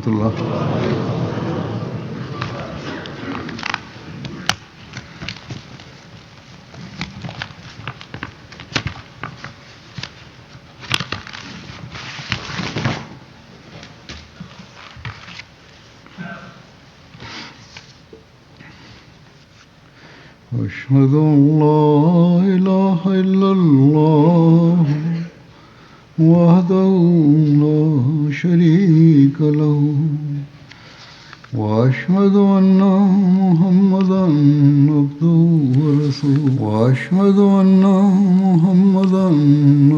ورحمة الله. أشهد أن لا إله إلا الله وحده لا شريك له وأشهد أن محمدا عبده ورسوله وأشهد أن محمدا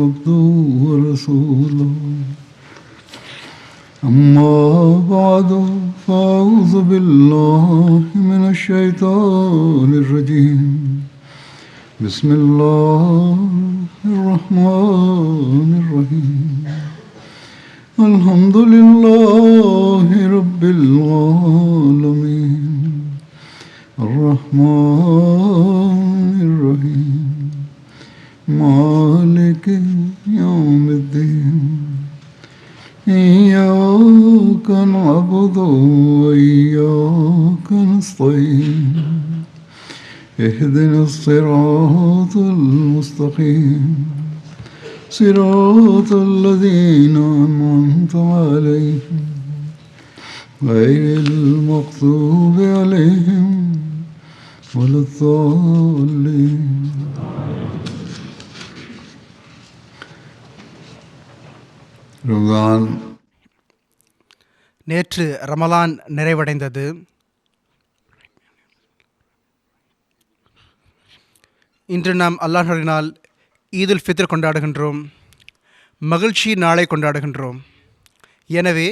عبده ورسوله أما بعد فأعوذ بالله من الشيطان الرجيم بسم الله الرحمن الرحيم الحمد لله رب العالمين الرحمن الرحيم مالك يوم الدين إياك نعبد وإياك نستعين اهدنا الصراط المستقيم صراط الذين أنعمت عليهم غير المغضوب عليهم ولا الضالين. ரமலான் நேற்று ரமலான் நிறைவடைந்தது. இன்று நாம் அல்லாஹ்வினால் ஈதுல் ஃபித்ர் கொண்டாடுகின்றோம், மகிழ்ச்சி நாளை கொண்டாடுகின்றோம். எனவே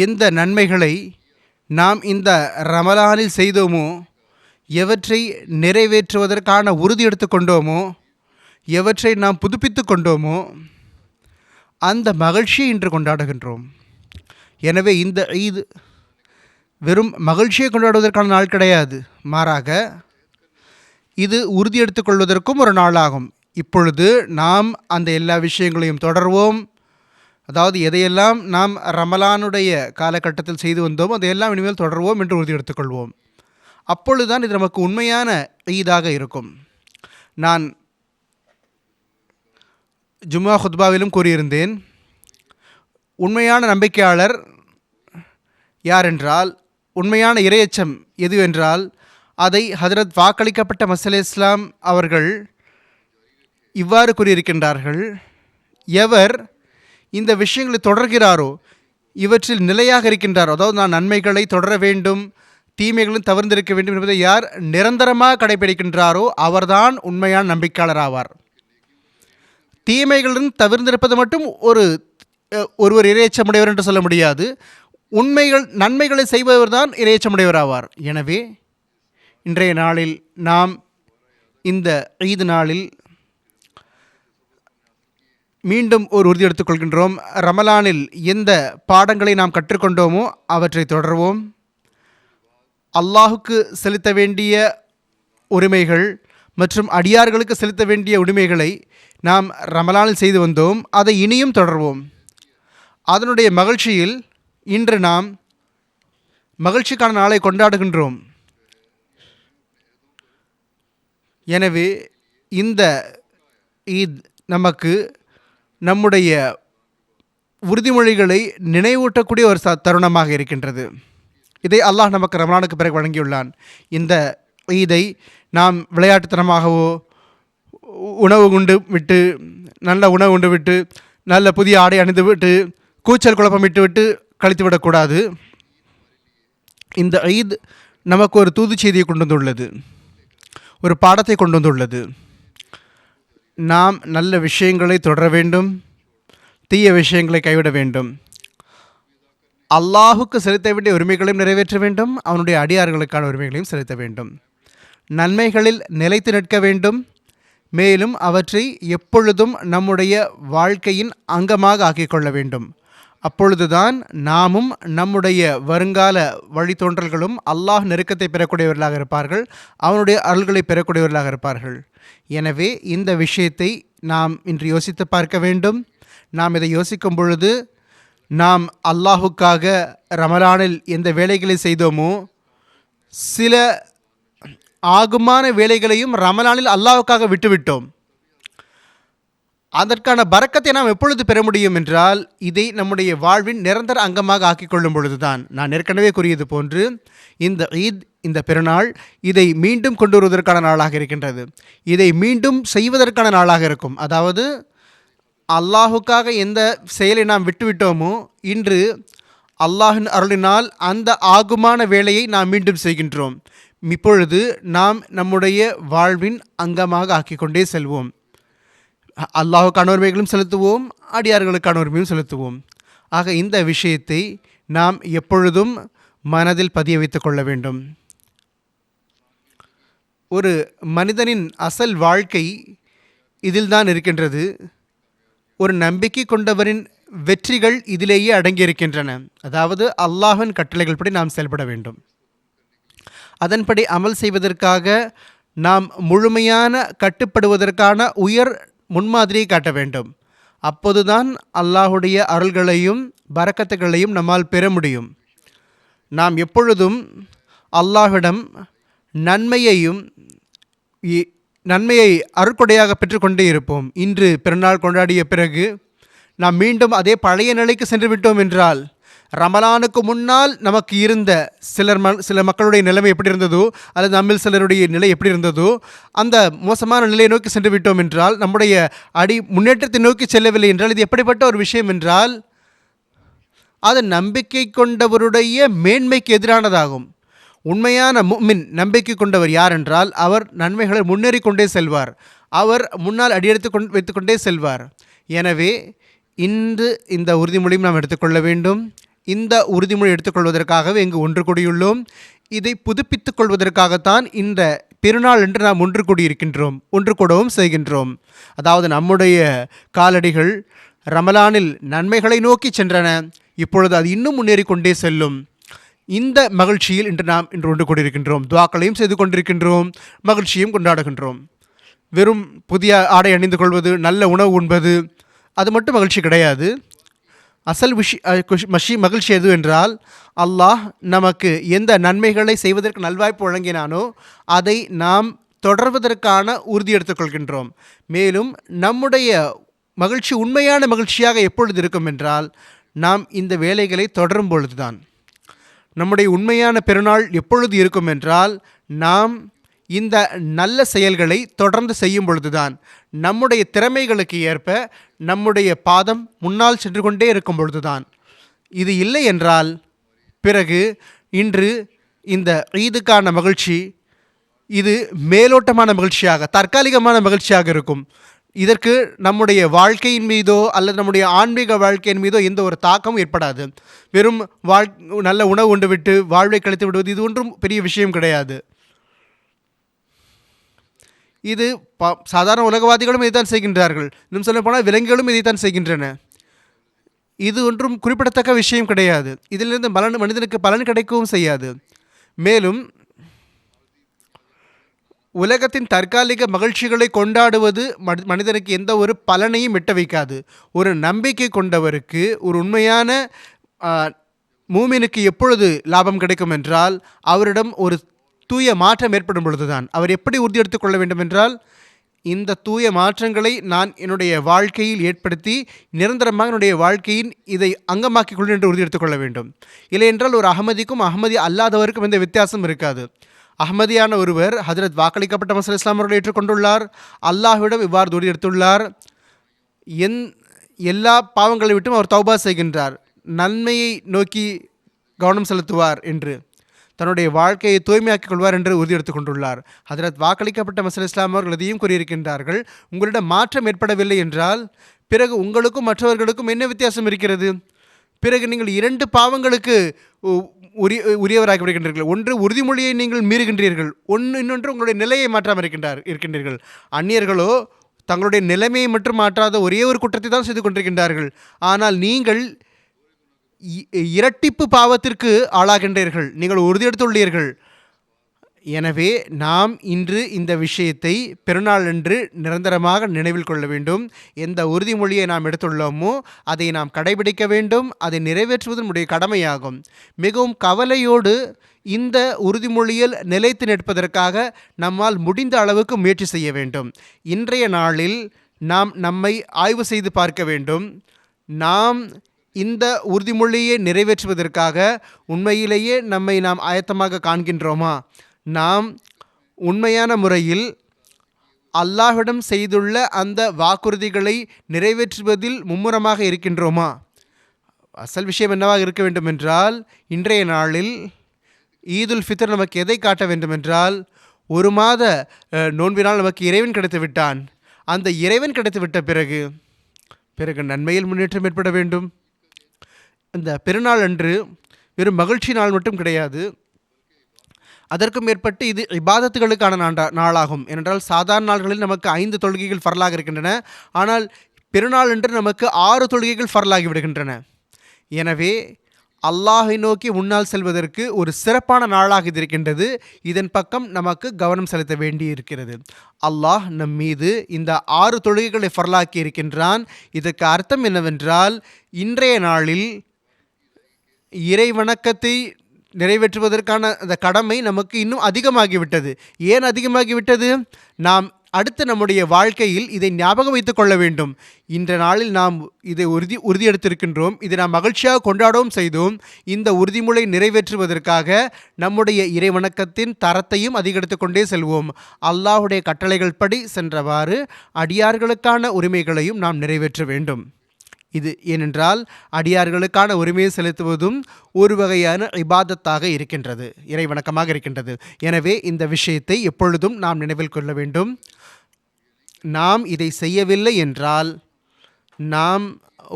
எந்த நன்மைகளை நாம் இந்த ரமலானில் செய்தோமோ, எவற்றை நிறைவேற்றுவதற்கான உறுதி எடுத்துக்கொண்டோமோ, எவற்றை நாம் புதுப்பித்து கொண்டோமோ, அந்த மகிழ்ச்சியை இன்று கொண்டாடுகின்றோம். எனவே இந்த ஈத் வெறும் மகிழ்ச்சியை கொண்டாடுவதற்கான நாள் கிடையாது, மாறாக இது உறுதி எடுத்துக்கொள்வதற்கும் ஒரு நாளாகும். இப்பொழுது நாம் அந்த எல்லா விஷயங்களையும் தொடர்வோம். அதாவது எதையெல்லாம் நாம் ரமலானுடைய காலகட்டத்தில் செய்து வந்தோம் அதையெல்லாம் இனிமேல் தொடர்வோம் என்று உறுதி எடுத்துக்கொள்வோம். அப்பொழுதுதான் இது நமக்கு உண்மையான ஈதாக இருக்கும். நான் ஜும்மா ஹுத்பாவிலும் கூறியிருந்தேன், உண்மையான நம்பிக்கையாளர் யார் என்றால், உண்மையான இறையச்சம் எதுவென்றால், அதை ஹதரத் வாக்களிக்கப்பட்ட மஸீஹ் இஸ்லாம் அவர்கள் இவ்வாறு கூறியிருக்கின்றார்கள்: எவர் இந்த விஷயங்களை தொடர்கிறாரோ, இவற்றில் நிலையாக இருக்கின்றாரோ, அதாவது நான் நன்மைகளை தொடர வேண்டும், தீமைகளும் தவிர்ந்திருக்க வேண்டும் என்பதை யார் நிரந்தரமாக கடைபிடிக்கின்றாரோ அவர்தான் உண்மையான நம்பிக்கையாளர் ஆவார். தீமைகளும் தவிர்ந்திருப்பது மட்டும் ஒருவர் இறையச்சமுடையவர் என்று சொல்ல முடியாது. நன்மைகளை செய்பவர் தான் இறையச்சமுடையவர் ஆவார். எனவே இன்றைய நாளில் நாம் இந்த ஈத் நாளில் மீண்டும் ஒரு உறுதி எடுத்துக்கொள்கின்றோம். ரமலானில் எந்த பாடங்களை நாம் கற்றுக்கொண்டோமோ அவற்றை தொடர்வோம். அல்லாஹுக்கு செலுத்த வேண்டிய உரிமைகள் மற்றும் அடியார்களுக்கு செலுத்த வேண்டிய உரிமைகளை நாம் ரமலானில் செய்து வந்தோம், அதை இனியும் தொடர்வோம். அதனுடைய மகிழ்ச்சியில் இன்று நாம் மகிழ்ச்சிக்கான நாளை கொண்டாடுகின்றோம். எனவே இந்த ஈத் நமக்கு நம்முடைய உறுதிமொழிகளை நினைவூட்டக்கூடிய ஒரு தருணமாக இருக்கின்றது. இதை அல்லாஹ் நமக்கு ரமலானுக்கு பிறகு வழங்கியுள்ளான். இந்த ஈதை நாம் விளையாட்டுத்தனமாகவோ, உணவு உண்டு விட்டு நல்ல புதிய ஆடை அணிந்து விட்டு கூச்சல் குழப்பம் விட்டு கழித்துவிடக்கூடாது. இந்த ஈத் நமக்கு ஒரு தூது செய்தியை கொண்டு வந்துள்ளது, ஒரு பாடத்தை கொண்டு வந்துள்ளது. நாம் நல்ல விஷயங்களை தொடர வேண்டும், தீய விஷயங்களை கைவிட வேண்டும். அல்லாஹுக்கு செலுத்த வேண்டிய உரிமைகளையும் நிறைவேற்ற வேண்டும், அவனுடைய அடியார்களுக்கான உரிமைகளையும் செலுத்த வேண்டும். நன்மைகளில் நிலைத்து நிற்க வேண்டும், மேலும் அவற்றை எப்பொழுதும் நம்முடைய வாழ்க்கையின் அங்கமாக ஆக்கிக்கொள்ள வேண்டும். அப்பொழுதுதான் நாமும் நம்முடைய வருங்கால வழித்தோன்றல்களும் அல்லாஹ் நெருக்கத்தை பெறக்கூடியவர்களாக இருப்பார்கள், அவனுடைய அருள்களை பெறக்கூடியவர்களாக இருப்பார்கள். எனவே இந்த விஷயத்தை நாம் இன்று யோசித்து பார்க்க வேண்டும். நாம் இதை யோசிக்கும் பொழுது நாம் அல்லாஹுக்காக ரமலானில் எந்த வேலைகளை செய்தோமோ, சில ஆகுமான வேலைகளையும் ரமலானில் அல்லாஹுக்காக விட்டுவிட்டோம். அதற்கான பரக்கத்தை நாம் எப்பொழுது பெற முடியும் என்றால், இதை நம்முடைய வாழ்வின் நிரந்தர அங்கமாக ஆக்கிக்கொள்ளும் பொழுதுதான். நான் ஏற்கனவே கூறியது போன்று, இந்த ஈத், இந்த பெருநாள், இதை மீண்டும் கொண்டு வருவதற்கான நாளாக இருக்கின்றது. இதை மீண்டும் செய்வதற்கான நாளாக இருக்கும். அதாவது அல்லாஹுக்காக எந்த செயலை நாம் விட்டுவிட்டோமோ, இன்று அல்லாஹின் அருளினால் அந்த ஆகுமான வேலையை நாம் மீண்டும் செய்கின்றோம். இப்பொழுது நாம் நம்முடைய வாழ்வின் அங்கமாக ஆக்கிக்கொண்டே செல்வோம். அல்லாஹுக்கான உரிமைகளும் செலுத்துவோம், அடியார்களுக்கான உரிமையும் செலுத்துவோம். ஆக இந்த விஷயத்தை நாம் எப்பொழுதும் மனதில் பதிய வைத்துக் கொள்ள வேண்டும். ஒரு மனிதனின் அசல் வாழ்க்கை இதில்தான் இருக்கின்றது. ஒரு நம்பிக்கை கொண்டவரின் வெற்றிகள் இதிலேயே அடங்கியிருக்கின்றன. அதாவது அல்லாஹ்வின் கட்டளைகள் படி நாம் செயல்பட வேண்டும். அதன்படி அமல் செய்வதற்காக நாம் முழுமையான கட்டுப்படுவதற்கான உயர் முன்மாதிரியை காட்ட வேண்டும். அப்போதுதான் அல்லாஹுடைய அருள்களையும் பரக்கத்துகளையும் நம்மால் பெற முடியும். நாம் எப்பொழுதும் அல்லாஹ்விடம் நன்மையை அருட்கொடையாக பெற்றுக்கொண்டே இருப்போம். இன்று பிறநாள் கொண்டாடிய பிறகு நாம் மீண்டும் அதே பழைய நிலைக்கு சென்று விட்டோம் என்றால், ரமலானுக்கு முன்னால் நமக்கு இருந்த சில மக்களுடைய நிலைமை எப்படி இருந்ததோ, அல்லது நம்மில் சிலருடைய நிலை எப்படி இருந்ததோ, அந்த மோசமான நிலையை நோக்கி சென்று விட்டோம் என்றால், நம்முடைய முன்னேற்றத்தை நோக்கி செல்லவில்லை என்றால், இது எப்படிப்பட்ட ஒரு விஷயம் என்றால், அது நம்பிக்கை கொண்டவருடைய மேன்மைக்கு எதிரானதாகும். உண்மையான முஃமின், நம்பிக்கை கொண்டவர் யார் என்றால், அவர் நன்மைகளை முன்னேறி கொண்டே செல்வார். அவர் முன்னால் அடியெடுத்து வைத்துக்கொண்டே செல்வார். எனவே இன்று இந்த உறுதிமொழியும் நாம் எடுத்துக்கொள்ள வேண்டும். இந்த உறுதிமொழி எடுத்துக்கொள்வதற்காகவே இங்கு ஒன்று கூடியுள்ளோம். இதை புதுப்பித்துக் கொள்வதற்காகத்தான் இந்த பெருநாள் என்று நாம் ஒன்று கூடியிருக்கின்றோம், ஒன்று கூடவும் செய்கின்றோம். அதாவது நம்முடைய காலடிகள் ரமலானில் நன்மைகளை நோக்கி சென்றன. இப்பொழுது அது இன்னும் முன்னேறி கொண்டே செல்லும். இந்த மகிழ்ச்சியில் இன்று ஒன்று கூடியிருக்கின்றோம். துஆக்களையும் செய்து கொண்டிருக்கின்றோம், மகிழ்ச்சியும் கொண்டாடுகின்றோம். வெறும் புதிய ஆடை அணிந்து கொள்வது, நல்ல உணவு உண்பது, அது மட்டும் மகிழ்ச்சி கிடையாது. அசல் மகிழ்ச்சி எது என்றால், அல்லாஹ் நமக்கு எந்த நன்மைகளை செய்வதற்கு நல்வாய்ப்பு வழங்கினானோ அதை நாம் தொடர்வதற்கான உறுதி எடுத்துக்கொள்கின்றோம். மேலும் நம்முடைய மகிழ்ச்சி உண்மையான மகிழ்ச்சியாக எப்பொழுது இருக்கும் என்றால், நாம் இந்த வேலைகளை தொடரும் பொழுதுதான். நம்முடைய உண்மையான பெருநாள் எப்பொழுது இருக்கும் என்றால், நாம் இந்த நல்ல செயல்களை தொடர்ந்து செய்யும் பொழுதுதான். நம்முடைய திறமைகளுக்கு ஏற்ப நம்முடைய பாதம் முன்னால் சென்று கொண்டே இருக்கும் பொழுதுதான். இது இல்லை என்றால், பிறகு இன்று இந்த ஈதுக்கான மகிழ்ச்சி இது மேலோட்டமான மகிழ்ச்சியாக, தற்காலிகமான மகிழ்ச்சியாக இருக்கும். இதற்கு நம்முடைய வாழ்க்கையின் மீதோ அல்லது நம்முடைய ஆன்மீக வாழ்க்கையின் மீதோ எந்த ஒரு தாக்கமும் ஏற்படாது. வெறும் நல்ல உணவு உண்டு விட்டு வாழ்வை கழித்து விடுவது, இது ஒன்றும் பெரிய விஷயம் கிடையாது. இது சாதாரண உலகவாதிகளும் இதைத்தான் செய்கின்றார்கள். இன்னும் சொல்ல போனால் விலங்குகளும் இதைத்தான் செய்கின்றன. இது ஒன்றும் குறிப்பிடத்தக்க விஷயம் கிடையாது. இதிலிருந்து மனிதனுக்கு பலன் கிடைக்கவும் செய்யாது. மேலும் உலகத்தின் தற்காலிக மகிழ்ச்சிகளை கொண்டாடுவது மனிதனுக்கு எந்த ஒரு பலனையும் எட்ட வைக்காது. ஒரு நம்பிக்கை கொண்டவருக்கு, ஒரு உண்மையான மூமினுக்கு எப்பொழுது லாபம் கிடைக்கும் என்றால், அவரிடம் ஒரு தூய மாற்றம் ஏற்படும் பொழுதுதான். அவர் எப்படி உறுதி எடுத்துக் கொள்ள வேண்டும் என்றால், இந்த தூய மாற்றங்களை நான் என்னுடைய வாழ்க்கையில் ஏற்படுத்தி நிரந்தரமாக என்னுடைய வாழ்க்கையின் இதை அங்கமாக்கிக் கொள்ள என்று உறுதி எடுத்துக்கொள்ள வேண்டும். இல்லை என்றால் ஒரு அகமதிக்கும் அகமதி அல்லாதவருக்கும் எந்த வித்தியாசம் இருக்காது. அகமதியான ஒருவர் ஹஜ்ரத் வாக்களிக்கப்பட்ட மஸீஹ் இஸ்லாம் அவர்களை ஏற்றுக்கொண்டுள்ளார். அல்லாஹ்விடம் இவ்வாறு உறுதி எடுத்துள்ளார், எல்லா பாவங்களை விட்டும் அவர் தௌபா செய்கின்றார், நன்மையை நோக்கி கவனம் செலுத்துவார் என்று, தன்னுடைய வாழ்க்கையை தூய்மையாக்கிக் கொள்வார் என்று உறுதி எடுத்துக் கொண்டுள்ளார். ஹஜ்ரத் வாக்களிக்கப்பட்ட மஸீஹ் இஸ்லாம் அவர்கள் இதையும் கூறியிருக்கின்றார்கள், உங்களிடம் மாற்றம் ஏற்படவில்லை என்றால் பிறகு உங்களுக்கும் மற்றவர்களுக்கும் என்ன வித்தியாசம் இருக்கிறது? பிறகு நீங்கள் 2 பாவங்களுக்கு உரியவராகி விடுகின்றீர்கள். ஒன்று, உறுதிமொழியை நீங்கள் மீறுகின்றீர்கள். இன்னொன்று, உங்களுடைய நிலையை மாற்றாமல் இருக்கின்றீர்கள். அந்நியர்களோ தங்களுடைய நிலைமையை மட்டும் மாற்றாத ஒரே ஒரு குற்றத்தை தான் செய்து கொண்டிருக்கின்றார்கள். ஆனால் நீங்கள் இரட்டிப்பு பாவத்திற்கு ஆளாகின்றீர்கள். நீங்கள் உறுதியெடுத்துள்ளீர்கள். எனவே நாம் இன்று இந்த விஷயத்தை பெருநாளன்று நிரந்தரமாக நினைவில் கொள்ள வேண்டும். எந்த உறுதிமொழியை நாம் எடுத்துள்ளோமோ அதை நாம் கடைபிடிக்க வேண்டும். அதை நிறைவேற்றுவது நம்முடைய கடமையாகும். மிகவும் கவலையோடு இந்த உறுதிமொழியில் நிலைத்து நிற்பதற்காக நம்மால் முடிந்த அளவுக்கு முயற்சி செய்ய வேண்டும். இன்றைய நாளில் நாம் நம்மை ஆய்வு செய்து பார்க்க வேண்டும். நாம் இந்த உறுதிமொழியை நிறைவேற்றுவதற்காக உண்மையிலேயே நம்மை நாம் ஆயத்தமாக காண்கின்றோமா? நாம் உண்மையான முறையில் அல்லாஹ்விடம் செய்துள்ள அந்த வாக்குறுதிகளை நிறைவேற்றுவதில் மும்முரமாக இருக்கின்றோமா? அசல் விஷயம் என்னவாக இருக்க வேண்டும் என்றால், இன்றைய நாளில் ஈதுல் ஃபித்ர் நமக்கு எதை காட்ட வேண்டுமென்றால், ஒரு மாத நோன்பினால் நமக்கு இறைவன் கிடைத்து விட்டான். அந்த இறைவன் கிடைத்து விட்ட பிறகு நன்மையில் முன்னேற்றம் ஏற்பட வேண்டும். இந்த பெருநாள் அன்று வெறும் மகிழ்ச்சி நாள் மட்டும் கிடையாது, அதற்கும் மேற்பட்டு இது இபாதத்துகளுக்கான நாளாகும். ஏனென்றால் சாதாரண நாள்களில் நமக்கு 5 தொழுகைகள் ஃபர்லாக இருக்கின்றன. ஆனால் பெருநாள் அன்று நமக்கு 6 தொழுகைகள் ஃபர்லாகி விடுகின்றன. எனவே அல்லாஹை நோக்கி முன்னால் செல்வதற்கு ஒரு சிறப்பான நாளாக இது இருக்கின்றது. இதன் பக்கம் நமக்கு கவனம் செலுத்த வேண்டி இருக்கிறது. அல்லாஹ் நம் மீது இந்த 6 தொழுகைகளை ஃபர்லாக்கி இருக்கின்றான். இதற்கு அர்த்தம் என்னவென்றால், இன்றைய நாளில் இறை வணக்கத்தை நிறைவேற்றுவதற்கான அந்த கடமை நமக்கு இன்னும் அதிகமாகிவிட்டது. ஏன் அதிகமாகிவிட்டது? நாம் அடுத்து நம்முடைய வாழ்க்கையில் இதை ஞாபகம் வைத்துக் கொள்ள வேண்டும். இன்ற நாளில் நாம் இதை உறுதியெடுத்திருக்கின்றோம். இதை நாம் மகிழ்ச்சியாக கொண்டாடவும் செய்தோம். இந்த உறுதிமொழி நிறைவேற்றுவதற்காக நம்முடைய இறை வணக்கத்தின் தரத்தையும் அதிகரித்து கொண்டே செல்வோம். அல்லாஹுடைய கட்டளைகள் படி சென்றவாறு அடியார்களுக்கான உரிமைகளையும் நாம் நிறைவேற்ற வேண்டும். இது ஏனென்றால் அடியார்களுக்கான உரிமையை செலுத்துவதும் ஒரு வகையான இபாதத்தாக இருக்கின்றது, இறை வணக்கமாக இருக்கின்றது. எனவே இந்த விஷயத்தை எப்பொழுதும் நாம் நினைவில் கொள்ள வேண்டும். நாம் இதை செய்யவில்லை என்றால், நாம்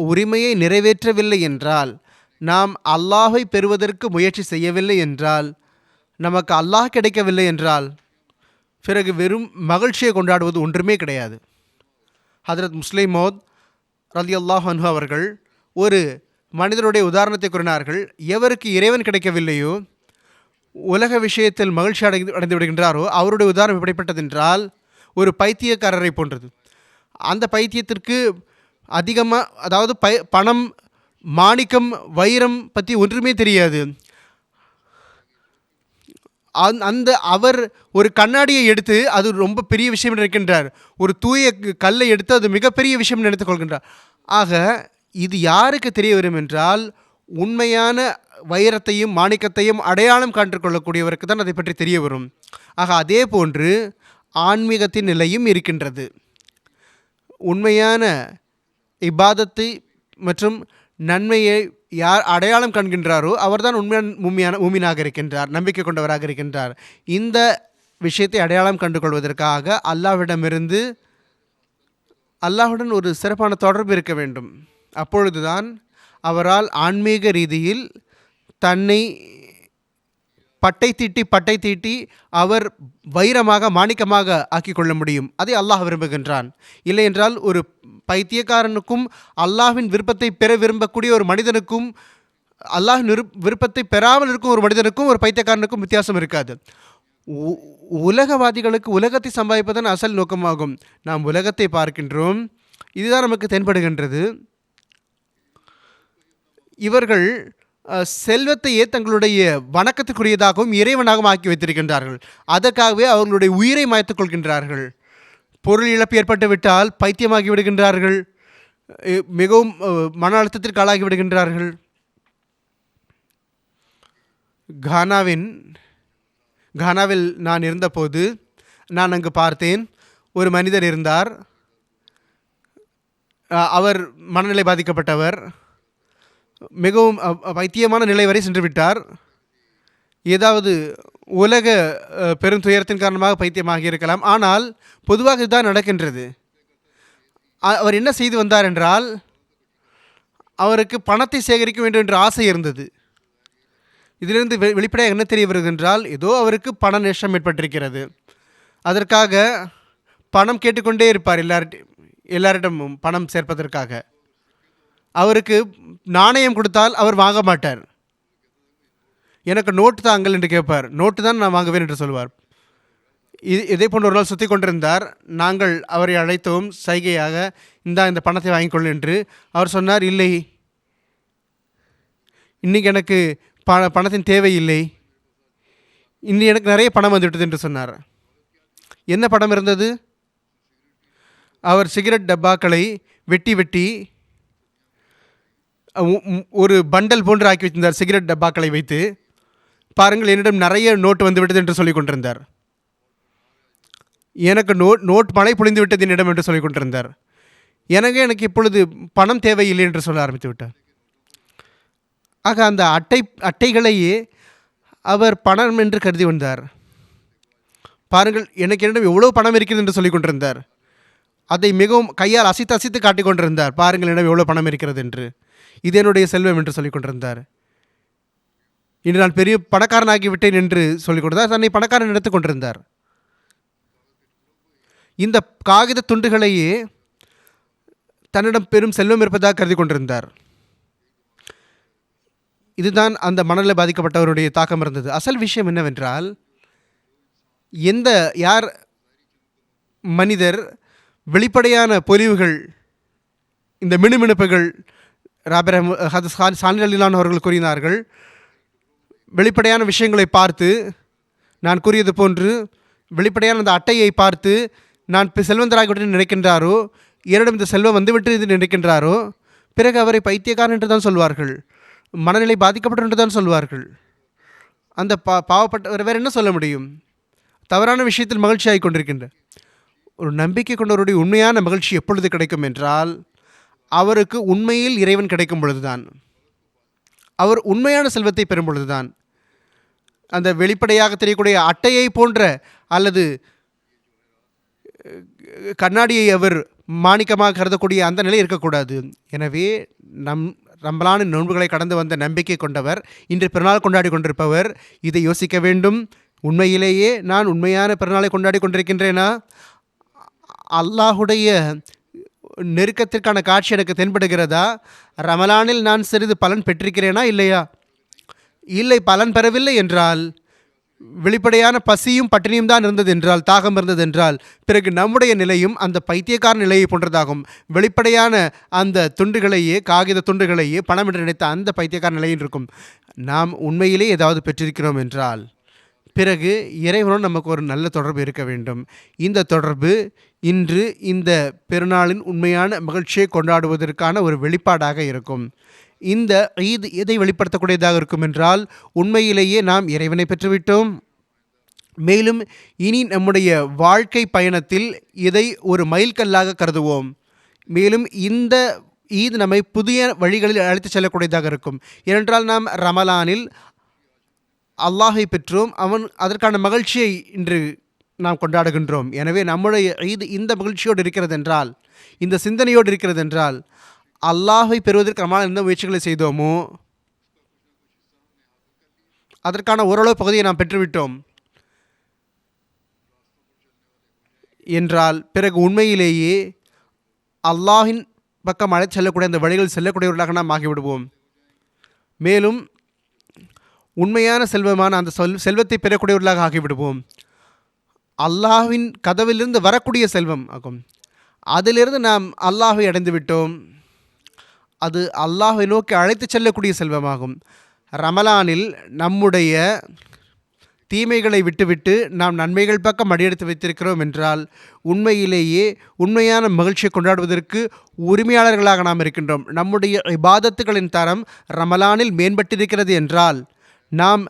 உரிமையை நிறைவேற்றவில்லை என்றால், நாம் அல்லாஹை பெறுவதற்கு முயற்சி செய்யவில்லை என்றால், நமக்கு அல்லாஹ் கிடைக்கவில்லை என்றால், பிறகு வெறும் மகிழ்ச்சியை கொண்டாடுவது ஒன்றுமே கிடையாது. ஹதரத் முஸ்லிம் மௌத் ரலியல்லாஹு அன்ஹு அவர்கள் ஒரு மனிதருடைய உதாரணத்தை கூறினார்கள். எவருக்கு இறைவன் கிடைக்கவில்லையோ, உலக விஷயத்தில் மகிழ்ச்சி அடைந்து விடுகின்றாரோ, அவருடைய உதாரணம் எப்படிப்பட்டதென்றால், ஒரு பைத்தியக்காரரை போன்றது. அந்த பைத்தியத்திற்கு அதிகமாக, அதாவது பணம், மாணிக்கம், வைரம் பற்றி ஒன்றுமே தெரியாது. அவர் ஒரு கண்ணாடியை எடுத்து அது ரொம்ப பெரிய விஷயம் நினைக்கின்றார். ஒரு தூய கல்லை எடுத்து அது மிகப்பெரிய விஷயம் நினைத்துக் கொள்கின்றார். ஆக இது யாருக்கு தெரிய வரும் என்றால், உண்மையான வைரத்தையும் மாணிக்கத்தையும் அடையாளம் காட்டிக்கொள்ளக்கூடியவருக்கு தான் அதை பற்றி தெரிய வரும். ஆக அதே போன்று ஆன்மீகத்தின் நிலையும் இருக்கின்றது. உண்மையான இபாதத்தை மற்றும் நன்மையை யார் அடையாளம் காண்கின்றாரோ அவர்தான் உண்மையான மூமினாக இருக்கின்றார், நம்பிக்கை கொண்டவராக இருக்கின்றார். இந்த விஷயத்தை அடையாளம் கண்டு கொள்வதற்காக அல்லாஹுடன் ஒரு சிறப்பான தொடர்பு இருக்க வேண்டும். அப்பொழுதுதான் அவரால் ஆன்மீக ரீதியில் தன்னை பட்டை தீட்டி அவர் வைரமாக, மாணிக்கமாக ஆக்கிக்கொள்ள முடியும். அதை அல்லாஹ் விரும்புகின்றான். இல்லை என்றால் ஒரு பைத்தியக்காரனுக்கும் அல்லாஹ்வின் விருப்பத்தை பெற விரும்பக்கூடிய ஒரு மனிதனுக்கும், அல்லாஹ்வின் விருப்பத்தை பெறாமல் இருக்கும் ஒரு மனிதனுக்கும் ஒரு பைத்தியக்காரனுக்கும் வித்தியாசம் இருக்காது. உலகவாதிகளுக்கு உலகத்தை சம்பாதிப்பதன் அசல் நோக்கமாகும். நாம் உலகத்தை பார்க்கின்றோம், இதுதான் நமக்கு தென்படுகின்றது. இவர்கள் செல்வத்தையே தங்களுடைய வணக்கத்துக்குரியதாகவும் இறைவனாகவும் ஆக்கி வைத்திருக்கின்றார்கள். அதற்காகவே அவர்களுடைய உயிரை மாய்த்துக் கொள்கின்றார்கள். பொருள் இழப்பு ஏற்பட்டு விட்டால் பைத்தியமாகி விடுகின்றார்கள், மிகவும் மன அழுத்தத்திற்கு ஆளாகி விடுகின்றார்கள். கானாவில் நான் இருந்தபோது நான் அங்கு பார்த்தேன். ஒரு மனிதர் இருந்தார். அவர் மனநிலை பாதிக்கப்பட்டவர், மிகவும் பைத்தியமான நிலை வரை சென்று விட்டார். ஏதாவது உலக பெருந்துயரத்தின் காரணமாக பைத்தியமாகி இருக்கலாம். ஆனால் பொதுவாக இதுதான் நடக்கின்றது. அவர் என்ன செய்து வந்தார் என்றால், அவருக்கு பணத்தை சேகரிக்க வேண்டும் என்ற ஆசை இருந்தது. இதிலிருந்து வெளிப்படையாக என்ன தெரிய வருகின்றால், ஏதோ அவருக்கு பண நஷ்டம் ஏற்பட்டிருக்கிறது. அதற்காக பணம் கேட்டுக்கொண்டே இருப்பார், எல்லாரிடமும் பணம் சேர்ப்பதற்காக. அவருக்கு நாணயம் கொடுத்தால் அவர் வாங்க மாட்டார். எனக்கு நோட்டு தாங்கள் என்று கேட்பார். நோட்டு தான் நான் வாங்குவேன் என்று சொல்வார். இதே போன்று ஒரு நாள் சுற்றி கொண்டிருந்தார். நாங்கள் அவரை அழைத்தோம் சைகையாக, இந்த பணத்தை வாங்கிக்கொள் என்று. அவர் சொன்னார், இல்லை, இன்றைக்கி எனக்கு பணத்தின் தேவை இல்லை, இன்னி எனக்கு நிறைய பணம் வந்துவிட்டது என்று சொன்னார். என்ன பணம் இருந்தது? அவர் சிகரெட் டப்பாக்களை வெட்டி வெட்டி ஒரு பண்டல் போன்று ஆக்கி வைத்திருந்தார். சிகரெட் டப்பாக்களை வைத்து, பாருங்கள் என்னிடம் நிறைய நோட்டு வந்துவிட்டது என்று சொல்லிக் கொண்டிருந்தார். எனக்கு நோட் மழை பொழிந்து விட்டது என்னிடம் என்று சொல்லிக் கொண்டிருந்தார். எனக்கு இப்பொழுது பணம் தேவையில்லை என்று சொல்ல ஆரம்பித்து விட்டார். ஆக அந்த அட்டைகளையே அவர் பணம் என்று கருதி வந்தார். பாருங்கள், என்னிடம் எவ்வளோ பணம் இருக்கிறது என்று சொல்லிக் கொண்டிருந்தார். அதை மிகவும் கையால் அசைத்து காட்டிக் கொண்டிருந்தார். பாருங்கள் என்னிடம் எவ்வளோ பணம் இருக்கிறது என்று. இது என்னுடைய செல்வம் என்று சொல்லிக் கொண்டிருந்தார். இன்று நான் பெரிய பணக்காரனாகிவிட்டேன் என்று சொல்லிக் கொண்டிருந்தார். தன்னை பணக்காரன் எடுத்துக் கொண்டிருந்தார். இந்த காகித துண்டுகளையே தன்னிடம் பெரும் செல்வம் இருப்பதாக கருதி கொண்டிருந்தார். இதுதான் அந்த மனநிலை பாதிக்கப்பட்டவருடைய தாக்கம் இருந்தது. அசல் விஷயம் என்னவென்றால், யார் மனிதர் வெளிப்படையான பொலிவுகள், இந்த மினுமினுப்புகள், சானிலான அவர்கள் கூறினார்கள், வெளிப்படையான விஷயங்களை பார்த்து, நான் கூறியது போன்று வெளிப்படையான அந்த அட்டையை பார்த்து நான் செல்வந்தராகிவிட்டு நினைக்கின்றாரோ, என்னிடம் இந்த செல்வம் வந்துவிட்டு என்று நினைக்கின்றாரோ, பிறகு அவரை பைத்தியக்காரன் என்று தான் சொல்வார்கள், மனநிலை பாதிக்கப்பட்ட என்று தான் சொல்வார்கள். அந்த பாவப்பட்ட வேறு என்ன சொல்ல முடியும்? தவறான விஷயத்தில் மகிழ்ச்சி ஆகி கொண்டிருக்கின்ற ஒரு நம்பிக்கை கொண்டவருடைய உண்மையான மகிழ்ச்சி எப்பொழுது கிடைக்கும் என்றால், அவருக்கு உண்மையில் இறைவன் கிடைக்கும் பொழுதுதான், அவர் உண்மையான செல்வத்தை பெறும் பொழுதுதான். அந்த வெளிப்படையாக தெரியக்கூடிய அட்டையை போன்ற அல்லது கண்ணாடியை அவர் மாணிக்கமாக கருதக்கூடிய அந்த நிலை இருக்கக்கூடாது. எனவே ரமலானின் நோன்புகளை கடந்து வந்த நம்பிக்கை கொண்டவர், இன்று பிறநாள் கொண்டாடி கொண்டிருப்பவர் இதை யோசிக்க வேண்டும். உண்மையிலேயே நான் உண்மையான பிறநாளை கொண்டாடி கொண்டிருக்கின்றேனா? அல்லாஹுடைய நெருக்கத்திற்கான காட்சி எனக்கு தென்படுகிறதா? ரமலானில் நான் சிறிது பலன் பெற்றிருக்கிறேனா இல்லையா? இல்லை, பலன் பெறவில்லை என்றால், வெளிப்படையான பசியும் பட்டினியும் தான் இருந்தது என்றால், தாகம் இருந்தது என்றால், பிறகு நம்முடைய நிலையும் அந்த பைத்தியக்கார நிலையை போன்றதாகும். வெளிப்படையான அந்த துண்டுகளையே, காகித துண்டுகளையே பணம் என்று நினைத்த அந்த பைத்தியக்கார நிலையில் இருக்கும். நாம் உண்மையிலே ஏதாவது பெற்றிருக்கிறோம் என்றால், பிறகு இறைவனும் நமக்கு ஒரு நல்ல தொடர்பு இருக்க வேண்டும். இந்த தொடர்பு இன்று இந்த பெருநாளின் உண்மையான மகிழ்ச்சியை கொண்டாடுவதற்கான ஒரு வெளிப்பாடாக இருக்கும். இந்த ஈத் எதை வெளிப்படுத்தக்கூடியதாக இருக்கும் என்றால், உண்மையிலேயே நாம் இறைவனை பெற்றுவிட்டோம், மேலும் இனி நம்முடைய வாழ்க்கை பயணத்தில் இதை ஒரு மைல்கல்லாக கருதுவோம். மேலும் இந்த ஈத் நம்மை புதிய வழிகளில் அழைத்து செல்லக்கூடியதாக இருக்கும். ஏனென்றால் நாம் ரமலானில் அல்லாஹை பெற்றோம், அதற்கான மகிழ்ச்சியை இன்று நாம் கொண்டாடுகின்றோம். எனவே நம்முடைய ஈத் இந்த மகிழ்ச்சியோடு இருக்கிறது என்றால், இந்த சிந்தனையோடு இருக்கிறது என்றால், அல்லாஹை பெறுவதற்கு நம்மால் எந்த முயற்சிகளை செய்தோமோ அதற்கான ஓரளவு பகுதியை நாம் பெற்றுவிட்டோம் என்றால், பிறகு உண்மையிலேயே அல்லாஹின் பக்கம் அழைத்து செல்லக்கூடிய அந்த வழிகள் செல்லக்கூடியவர்களாக நாம் ஆகிவிடுவோம். மேலும் உண்மையான செல்வமான அந்த செல்வத்தை பெறக்கூடியவர்களாக ஆகிவிடுவோம். அல்லாஹ்வின் கதவிலிருந்து வரக்கூடிய செல்வம் ஆகும். அதிலிருந்து நாம் அல்லாஹை அடைந்து விட்டோம். அது அல்லாஹை நோக்கி அழைத்து செல்லக்கூடிய செல்வமாகும். ரமலானில் நம்முடைய தீமைகளை விட்டுவிட்டு நாம் நன்மைகள் பக்கம் அடியெடுத்து வைத்திருக்கிறோம் என்றால், உண்மையிலேயே உண்மையான மகிழ்ச்சியை கொண்டாடுவதற்கு உரிமையாளர்களாக நாம் இருக்கின்றோம். நம்முடைய இபாதத்துகளின் தரம் ரமலானில் மேம்பட்டிருக்கிறது என்றால், நாம்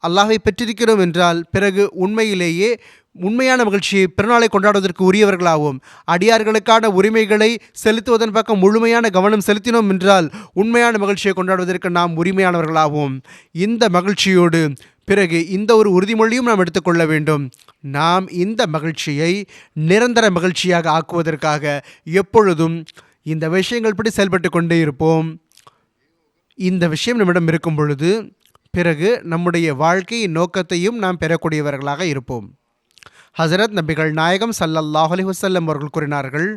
அல்லாஹை பெற்றிருக்கிறோம் என்றால், பிறகு உண்மையிலேயே உண்மையான மகிழ்ச்சியை பிறநாளை கொண்டாடுவதற்கு உரியவர்களாகவும், அடியார்களுக்கான உரிமைகளை செலுத்துவதன் பக்கம் முழுமையான கவனம் செலுத்தினோம் என்றால், உண்மையான மகிழ்ச்சியை கொண்டாடுவதற்கு நாம் உரிமையானவர்களாகவும். இந்த மகிழ்ச்சியோடு பிறகு இந்த ஒரு உறுதிமொழியும் நாம் எடுத்துக்கொள்ள வேண்டும். நாம் இந்த மகிழ்ச்சியை நிரந்தர மகிழ்ச்சியாக ஆக்குவதற்காக எப்பொழுதும் இந்த விஷயங்கள் படி செயல்பட்டு கொண்டே இருப்போம். இந்த விஷயம் நம்மிடம் இருக்கும் பொழுது பிறகு நம்முடைய வாழ்க்கையின் நோக்கத்தையும் நாம் பெறக்கூடியவர்களாக இருப்போம். ஹசரத் நபிகள் நாயகம் ஸல்லல்லாஹு அலைஹி வஸல்லம் அவர்கள் கூறினார்கள்,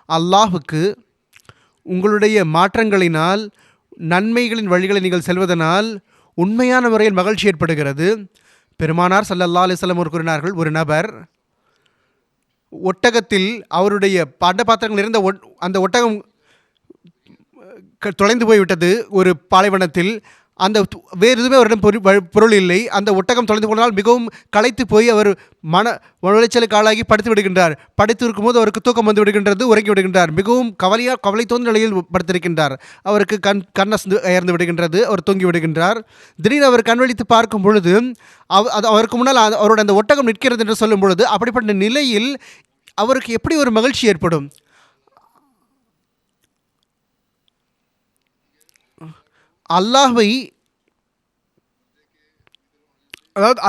அல்லாஹுக்கு உங்களுடைய மாற்றங்களினால், நன்மைகளின் வழிகளை நீங்கள் செல்வதனால் உண்மையான முறையில் மகிழ்ச்சி ஏற்படுகிறது. பெருமானார் ஸல்லல்லாஹு அலைஹி வஸல்லம் அவர்கள் கூறினார்கள், ஒரு நபர் ஒட்டகத்தில் அவருடைய பாத்திரங்கள் இருந்த அந்த ஒட்டகம் தொலைந்து போய்விட்டது. ஒரு பாலைவனத்தில் அந்த வேறு எதுவுமே அவரிடம் பொருள் இல்லை. அந்த ஒட்டகம் தொலைந்து போனால் மிகவும் களைத்து போய் அவர் மன உளைச்சலுக்கு ஆளாகி படுத்து விடுகின்றார். படுத்து இருக்கும்போது அவருக்கு தூக்கம் வந்து விடுகின்றது, உறங்கி விடுகின்றார். மிகவும் கவலை தோன்ற நிலையில் படுத்திருக்கின்றார். அவருக்கு கண்ணசந்து அயர்ந்து விடுகின்றது, அவர் தூங்கி விடுகின்றார். திடீர்னு அவர் கண் விழித்து பார்க்கும் பொழுது அவருக்கு முன்னால் அவரோட அந்த ஒட்டகம் நிற்கிறது என்று சொல்லும் பொழுது அப்படிப்பட்ட நிலையில் அவருக்கு எப்படி ஒரு மகிழ்ச்சி ஏற்படும்?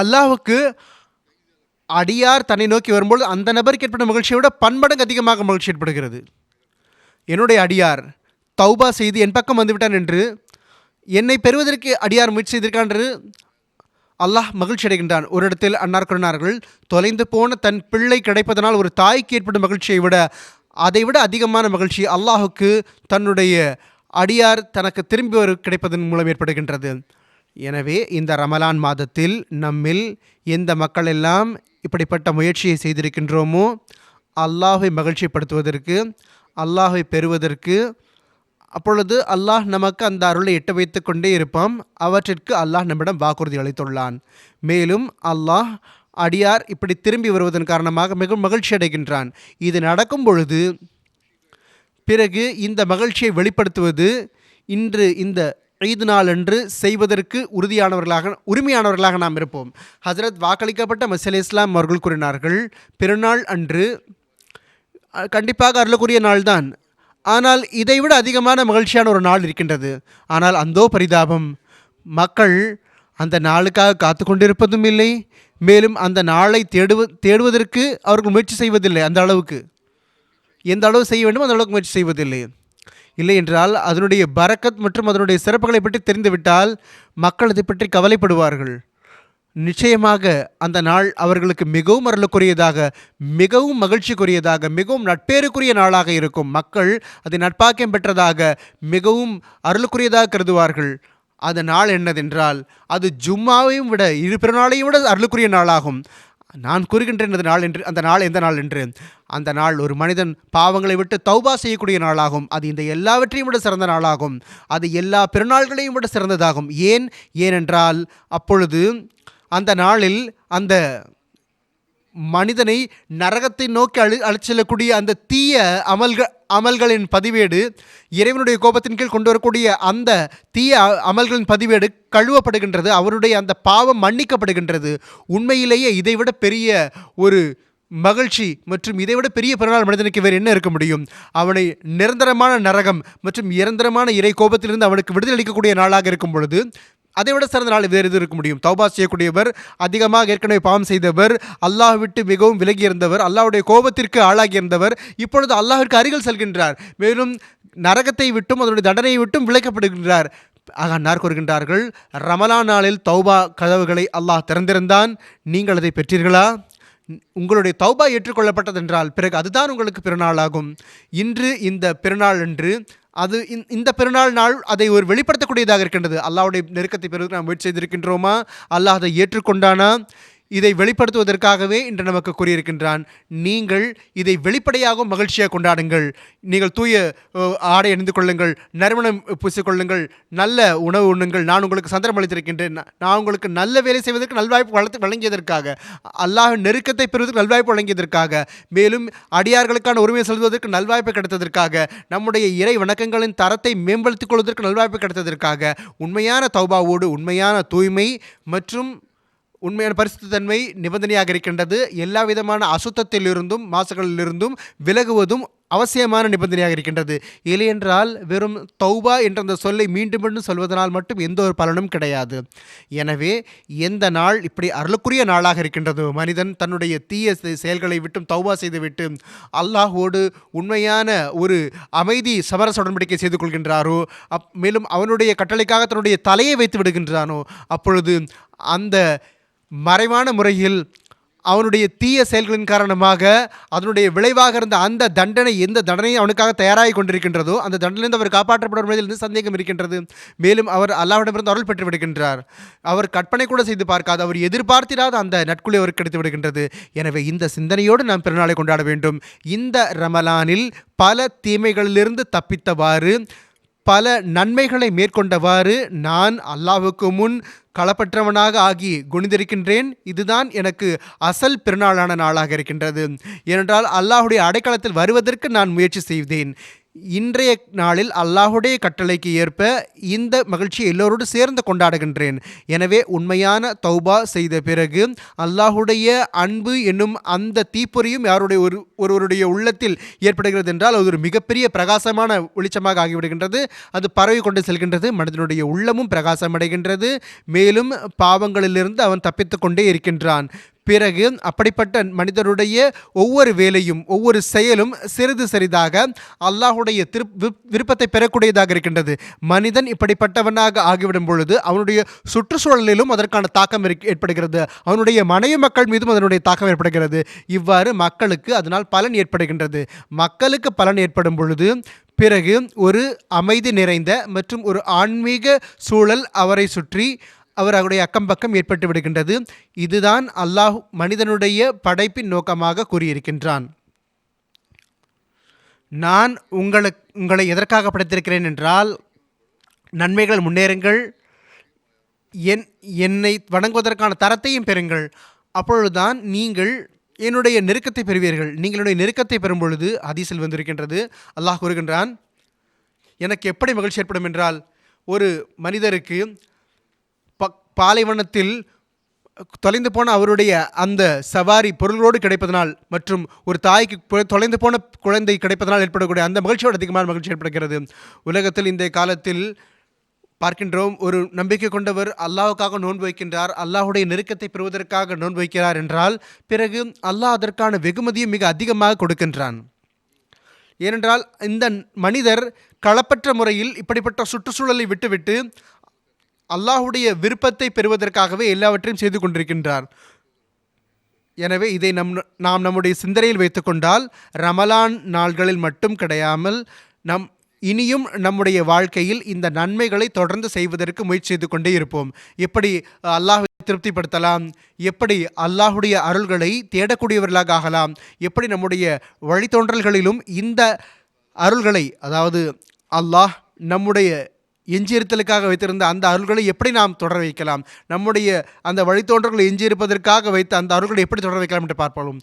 அல்லாஹ்வுக்கு அடியார் தன்னை நோக்கி வரும்போது அந்த நபருக்கு ஏற்பட்ட மகிழ்ச்சியை விட பன்மடங்கு அதிகமாக மகிழ்ச்சி ஏற்படுகிறது. என்னுடைய அடியார் தௌபா செய்து என் பக்கம் வந்துவிட்டான் என்று, என்னை பெறுவதற்கு அடியார் முயற்சி செய்திருக்கான் என்று அல்லாஹ் மகிழ்ச்சி அடைகின்றான். ஒரு இடத்தில் அன்னார் கூறினார்கள், தொலைந்து போன தன் பிள்ளை கிடைப்பதனால் ஒரு தாய்க்கு ஏற்படும் மகிழ்ச்சியை விட அதைவிட அதிகமான மகிழ்ச்சி அல்லாஹுக்கு தன்னுடைய அடியார் தனக்கு திரும்பி கிடைப்பதன் மூலம் ஏற்படுகின்றது. எனவே இந்த ரமலான் மாதத்தில் நம்மில் எந்த மக்கள் எல்லாம் இப்படிப்பட்ட முயற்சியை செய்திருக்கின்றோமோ, அல்லாஹை மகிழ்ச்சிப்படுத்துவதற்கு, அல்லாஹை பெறுவதற்கு, அப்பொழுது அல்லாஹ் நமக்கு அந்த அருளை எட்ட வைத்து கொண்டே இருப்பான். அவற்றிற்கு அல்லாஹ் நம்மிடம் வாக்குறுதி அளித்துள்ளான். மேலும் அல்லாஹ் அடியார் இப்படி திரும்பி வருவதன் காரணமாக மிகவும் மகிழ்ச்சி அடைகின்றான். இது நடக்கும் பொழுது பிறகு இந்த மகிழ்ச்சியை வெளிப்படுத்துவது இன்று இந்த ஈத் நாள் அன்று செய்வதற்கு உரிமையானவர்களாக நாம் இருப்போம். ஹஜ்ரத் வாக்களிக்கப்பட்ட மஸீஹ் இஸ்லாம் அவர்கள் கூறினார்கள், பெருநாள் அன்று கண்டிப்பாக அருளுக்குரிய நாள்தான், ஆனால் இதைவிட அதிகமான மகிழ்ச்சியான ஒரு நாள் இருக்கின்றது. ஆனால் அந்தோ பரிதாபம், மக்கள் அந்த நாளுக்காக காத்து கொண்டிருப்பதும் இல்லை, மேலும் அந்த நாளை தேடுவதற்கு அவர்கள் முயற்சி செய்வதில்லை. அந்த அளவுக்கு எந்த அளவு செய்ய வேண்டும் அந்த அளவுக்கு முயற்சி செய்வதில்லை. இல்லை என்றால் அதனுடைய பரக்கத் மற்றும் அதனுடைய சிறப்புகளை பற்றி தெரிந்துவிட்டால் மக்கள் அதை பற்றி கவலைப்படுவார்கள். நிச்சயமாக அந்த நாள் அவர்களுக்கு மிகவும் அருளுக்குரியதாக, மிகவும் மகிழ்ச்சிக்குரியதாக, மிகவும் நட்பேறுக்குரிய நாளாக இருக்கும். மக்கள் அதை நட்பாக்கியம் பெற்றதாக, மிகவும் அருளுக்குரியதாக கருதுவார்கள். அந்த நாள் என்னதென்றால் அது ஜும்மாவையும் விட, இரு பிறநாளையும் விட அருளுக்குரிய நாளாகும். நான் கூறுகின்றேன் அந்த நாள் எந்த நாள் என்று. அந்த நாள் ஒரு மனிதன் பாவங்களை விட்டு தௌபா செய்யக்கூடிய நாளாகும். அது இந்த எல்லாவற்றையும் விட சிறந்த நாளாகும். அது எல்லா பிறநாள்களையும் விட சிறந்ததாகும். ஏனென்றால் அப்பொழுது அந்த நாளில் அந்த மனிதனை நரகத்தை நோக்கி அழைச்செல்லக்கூடிய அந்த தீய அமல்களின் பதிவேடு, இறைவனுடைய கோபத்தின் கீழ் கொண்டு வரக்கூடிய அந்த தீய அமல்களின் பதிவேடு கழுவப்படுகின்றது. அவருடைய அந்த பாவம் மன்னிக்கப்படுகின்றது. உண்மையிலேயே இதைவிட பெரிய ஒரு மகிழ்ச்சி மற்றும் இதைவிட பெரிய பிறநாள் மனிதனுக்கு வேறு என்ன இருக்க முடியும்? அவனை நிரந்தரமான நரகம் மற்றும் நிரந்தரமான இறை கோபத்திலிருந்து அவனுக்கு விடுதலை அளிக்கக்கூடிய நாளாக இருக்கும் பொழுது அதைவிட சிறந்த நாள் வேறு எது இருக்க முடியும்? தௌபா செய்யக்கூடியவர், அதிகமாக ஏற்கனவே பாவம் செய்தவர், அல்லாஹ் விட்டு மிகவும் விலகி இருந்தவர், அல்லாஹ்வுடைய கோபத்திற்கு ஆளாகி இருந்தவர், இப்பொழுது அல்லாஹ்விற்கு அருகில் செல்கின்றார். மேலும் நரகத்தை விட்டும் அதனுடைய தண்டனையை விட்டும் விலக்கப்படுகின்றார். அன்னார் கூறுகின்றார்கள், ரமலான் நாளில் தௌபா கதவுகளை அல்லாஹ் திறந்திருந்தான், நீங்கள் அதை பெற்றீர்களா? உங்களுடைய தௌபா ஏற்றுக்கொள்ளப்பட்டதென்றால் பிறகு அதுதான் உங்களுக்கு பெருநாளாகும். இன்று இந்த பெருநாள் அன்று இந்த பெருநாள் நாள் அதை ஒரு வெளிப்படுத்தக்கூடியதாக இருக்கின்றது. அல்லாஹ்வுடைய நெருக்கத்தை பெறுவதற்கு நாம் முயற்சி செய்திருக்கின்றோமா? அல்லாஹ் அதை ஏற்றுக்கொண்டானா? இதை வெளிப்படுத்துவதற்காகவே இன்று நமக்கு கூறியிருக்கின்றான், நீங்கள் இதை வெளிப்படையாகவும் மகிழ்ச்சியாக கொண்டாடுங்கள். நீங்கள் தூய ஆடை அணிந்து கொள்ளுங்கள், நறுமணம் பூசிக்கொள்ளுங்கள், நல்ல உணவு உண்ணுங்கள், நான் உங்களுக்கு சந்தர்ப்பம் அளித்திருக்கின்றேன், நான் உங்களுக்கு நல்ல வேலை செய்வதற்கு நல்வாய்ப்பு வழங்கியதற்காக, அல்லாஹ் நெருக்கத்தை பெறுவதற்கு நல்வாய்ப்பு வழங்கியதற்காக, மேலும் அடியார்களுக்கான உரிமையை செலுத்துவதற்கு நல்வாய்ப்பு கிடைத்ததற்காக, நம்முடைய இறை வணக்கங்களின் தரத்தை மேம்படுத்திக் கொள்வதற்கு நல்வாய்ப்பு கிடைத்ததற்காக, உண்மையான தௌபாவோடு உண்மையான தூய்மை மற்றும் உண்மையான பரிசுத்தன்மை நிபந்தனையாக இருக்கின்றது. எல்லா விதமான அசுத்தத்திலிருந்தும் மாசுகளிலிருந்தும் விலகுவதும் அவசியமான நிபந்தனையாக இருக்கின்றது. இல்லையென்றால் வெறும் தௌபா என்ற அந்த சொல்லை மீண்டும் மீண்டும் சொல்வதனால் மட்டும் எந்த ஒரு பலனும் கிடையாது. எனவே எந்த நாள் இப்படி அருளுக்குரிய நாளாக இருக்கின்றதோ, மனிதன் தன்னுடைய தீய செயல்களை விட்டும் தௌபா செய்துவிட்டு அல்லாஹோடு உண்மையான ஒரு அமைதி சமரச உடன்படிக்கை செய்து கொள்கின்றாரோ, மேலும் அவனுடைய கட்டளைக்காக தன்னுடைய தலையை வைத்து விடுகின்றானோ, அப்பொழுது அந்த மறைவான முறையில் அவனுடைய தீய செயல்களின் காரணமாக அதனுடைய விளைவாக இருந்த அந்த தண்டனை, எந்த தண்டனையும் அவனுக்காக தயாராகி கொண்டிருக்கின்றதோ அந்த தண்டனையிலிருந்து அவர் காப்பாற்றப்படும் என்பதில் சந்தேகம் இருக்கின்றது. மேலும் அவர் அல்லாஹ்விடமிருந்து அருள் பெற்று விடுகின்றார். அவர் கற்பனை கூட செய்து பார்க்காத, அவர் எதிர்பார்த்திராத அந்த நட்குழி அவருக்கு கிடைத்து விடுகின்றது. எனவே இந்த சிந்தனையோடு நாம் பிறநாளை கொண்டாட வேண்டும். இந்த ரமலானில் பல தீமைகளிலிருந்து தப்பித்தவாறு, பல நன்மைகளை மேற்கொண்டவாறு நான் அல்லாஹ்வுக்கு முன் களப்பற்றவனாக ஆகி குனிந்திருக்கின்றேன். இதுதான் எனக்கு அசல் பிறநாளான நாளாக இருக்கின்றது. ஏனென்றால் அல்லாஹுடைய அடைக்கலத்தில் வருவதற்கு நான் முயற்சி செய்தேன். இன்றைய நாளில் அல்லாஹுடைய கட்டளைக்கு ஏற்ப இந்த மகிழ்ச்சியை எல்லோரோடு சேர்ந்து கொண்டாடுகின்றேன். எனவே உண்மையான தௌபா செய்த பிறகு அல்லாஹுடைய அன்பு என்னும் அந்த தீப்பொறியும் யாருடைய ஒருவருடைய உள்ளத்தில் ஏற்படுகிறது என்றால் அது ஒரு மிகப்பெரிய பிரகாசமான வெளிச்சமாக ஆகிவிடுகின்றது. அது பரவி கொண்டு செல்கின்றது. மனிதனுடைய உள்ளமும் பிரகாசமடைகின்றது. மேலும் பாவங்களிலிருந்து அவன் தப்பித்து கொண்டே இருக்கின்றான். பிறகு அப்படிப்பட்ட மனிதருடைய ஒவ்வொரு வேலையும் ஒவ்வொரு செயலும் சிறிது சிறிதாக அல்லாஹுடைய விருப்பத்தை பெறக்கூடியதாக இருக்கின்றது. மனிதன் இப்படிப்பட்டவனாக ஆகிவிடும் பொழுது அவனுடைய சுற்றுச்சூழலிலும் அதற்கான தாக்கம் ஏற்படுகிறது. அவனுடைய மனைவி மக்கள் மீதும் அதனுடைய தாக்கம் ஏற்படுகிறது. இவ்வாறு மக்களுக்கு அதனால் பலன் ஏற்படுகின்றது. மக்களுக்கு பலன் ஏற்படும் பொழுது பிறகு ஒரு அமைதி நிறைந்த மற்றும் ஒரு ஆன்மீக சூழல் அவரை சுற்றி அவருடைய அக்கம் பக்கம் ஏற்பட்டு விடுகின்றது. இதுதான் அல்லாஹ் மனிதனுடைய படைப்பின் நோக்கமாக கூறியிருக்கின்றான். நான் உங்களை எதற்காக படைத்திருக்கிறேன் என்றால், நன்மைகள் முன்னேறுங்கள், என்னை வணங்குவதற்கான தரத்தையும் பெறுங்கள். அப்பொழுதுதான் நீங்கள் என்னுடைய நெருக்கத்தை பெறுவீர்கள். நீங்கள் என்னுடைய நெருக்கத்தை பெறும் பொழுது ஹதீஸில் வந்திருக்கின்றது, அல்லாஹ் கூறுகின்றான், எனக்கு எப்படி மகிழ்ச்சி ஏற்படும் என்றால், ஒரு மனிதருக்கு பாலைவனத்தில் தொலைந்து போன அவருடைய அந்த சவாரி பொருளோடு கிடைப்பதனால் மற்றும் ஒரு தாய்க்கு தொலைந்து போன குழந்தை கிடைப்பதனால் ஏற்படக்கூடிய அந்த மகிழ்ச்சியோடு அதிகமான மகிழ்ச்சி ஏற்படுகிறது. உலகத்தில் இந்த காலத்தில் பார்க்கின்றோம், ஒரு நம்பிக்கை கொண்டவர் அல்லாஹுக்காக நோன்பு வைக்கின்றார், அல்லாஹுடைய நெருக்கத்தை பெறுவதற்காக நோன்பு வைக்கிறார் என்றால் பிறகு அல்லாஹ் அதற்கான வெகுமதியை மிக அதிகமாக கொடுக்கின்றான். ஏனென்றால் இந்த மனிதர் களப்பற்ற முறையில் இப்படிப்பட்ட சுற்றுச்சூழலை விட்டுவிட்டு அல்லாஹுடைய விருப்பத்தை பெறுவதற்காகவே எல்லாவற்றையும் செய்து கொண்டிருக்கின்றார். எனவே இதை நாம் நம்முடைய சிந்தனையில் வைத்துக்கொண்டால் ரமலான் நாள்களில் மட்டும் கிடையாமல் இனியும் நம்முடைய வாழ்க்கையில் இந்த நன்மைகளை தொடர்ந்து செய்வதற்கு முயற்சி செய்து கொண்டே இருப்போம். எப்படி அல்லாஹ்வை திருப்திப்படுத்தலாம், எப்படி அல்லாஹுடைய அருள்களை தேடக்கூடியவர்களாக ஆகலாம், எப்படி நம்முடைய வழித்தோன்றல்களிலும் இந்த அருள்களை, அதாவது அல்லாஹ் நம்முடைய எஞ்சியிருத்தலுக்காக வைத்திருந்த அந்த அருள்களை எப்படி நாம் தொடர வைக்கலாம், நம்முடைய அந்த வழித்தோன்றல்களை எஞ்சியிருப்பதற்காக வைத்த அந்த அருள்களை எப்படி தொடர வைக்கலாம் என்று பார்ப்போம்.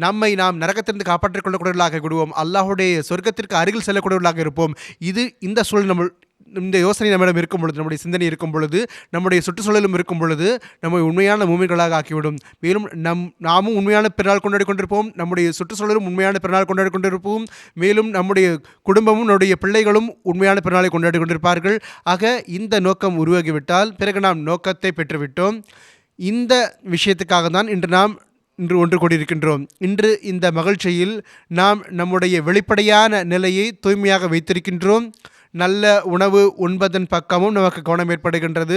நம்மை நாம் நரகத்திலிருந்து காப்பாற்றிக் கொள்ளக்கூடியவர்களாக விடுவோம், அல்லாஹுடைய சொர்க்கத்திற்கு அருகில் செல்லக்கூடியவர்களாக இருப்போம். இந்த சூழல் இந்த யோசனை நம்மிடம் இருக்கும் பொழுது, நம்முடைய சிந்தனை இருக்கும் பொழுது, நம்முடைய சுற்றுச்சூழலும் இருக்கும் பொழுது நம்மை உண்மையான மூமின்களாக ஆக்கிவிடும். மேலும் நாமும் உண்மையான பிறநாள் கொண்டாடி கொண்டிருப்போம், நம்முடைய சுற்றுச்சூழலும் உண்மையான பிறநாள் கொண்டாடி கொண்டிருப்போம். மேலும் நம்முடைய குடும்பமும் நம்முடைய பிள்ளைகளும் உண்மையான பிறநாளை கொண்டாடி கொண்டிருப்பார்கள். ஆக இந்த நோக்கம் உருவாகிவிட்டால் பிறகு நாம் நோக்கத்தை பெற்றுவிட்டோம். இந்த விஷயத்துக்காக தான் இன்று ஒன்று கூடியிருக்கின்றோம். இன்று இந்த மகிழ்ச்சியில் நாம் நம்முடைய வெளிப்படையான நிலையை தூய்மையாக வைத்திருக்கின்றோம். நல்ல உணவு உண்பதன் பக்கமும் நமக்கு கவனம் ஏற்படுகின்றது.